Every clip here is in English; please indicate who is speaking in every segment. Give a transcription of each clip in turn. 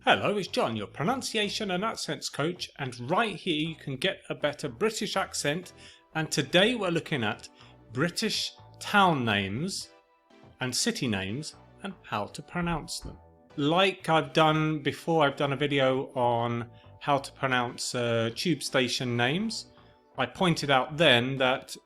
Speaker 1: Hello, it's John, your pronunciation and accents coach, and right here you can get a better British accent. And today we're looking at British town names and city names and how to pronounce them. Like I've done before, I've done a video on how to pronounce tube station names. I pointed out then that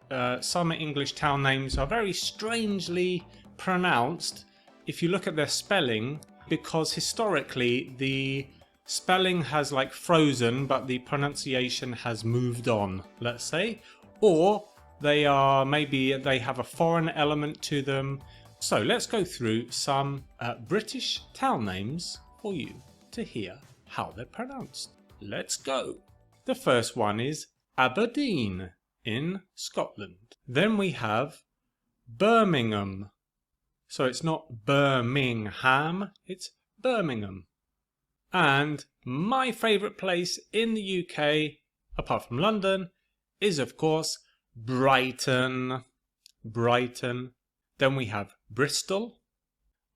Speaker 1: some English town names are very strangely pronounced if you look at their spelling, because historically the spelling has like frozen but the pronunciation has moved on, let's say, or they have a foreign element to them. So let's go through some British town names for you to hear how they're pronounced. Let's go. The first one is Aberdeen in Scotland. Then we have Birmingham. So it's not Birmingham, it's Birmingham. And my favourite place in the UK, apart from London, is of course Brighton. Brighton. Then we have Bristol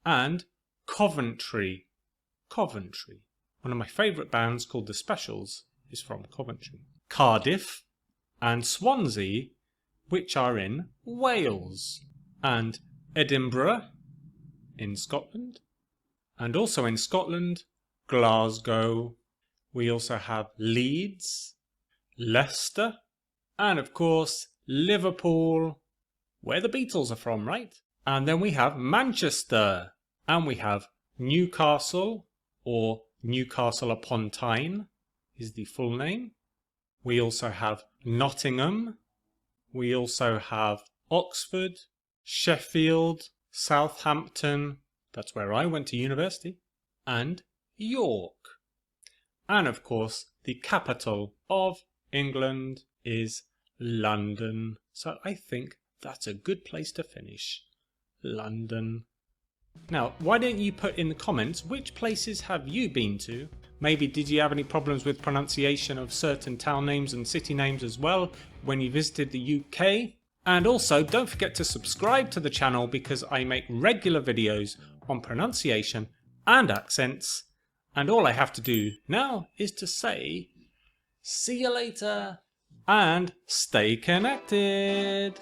Speaker 1: and Coventry. Coventry. One of my favourite bands called The Specials is from Coventry. Cardiff and Swansea, which are in Wales. And Edinburgh in Scotland, and also in Scotland, Glasgow. We also have Leeds, Leicester, and of course Liverpool, where the Beatles are from, right? And then we have Manchester, and we have Newcastle, or Newcastle upon Tyne is the full name. We also have Nottingham. We also have Oxford, Sheffield, Southampton, that's where I went to university, and York. And of course, the capital of England is London. So I think that's a good place to finish. London. Now, why don't you put in the comments which places have you been to? Maybe did you have any problems with pronunciation of certain town names and city names as well when you visited the UK? And also, don't forget to subscribe to the channel because I make regular videos on pronunciation and accents. And all I have to do now is to say, see you later and stay connected.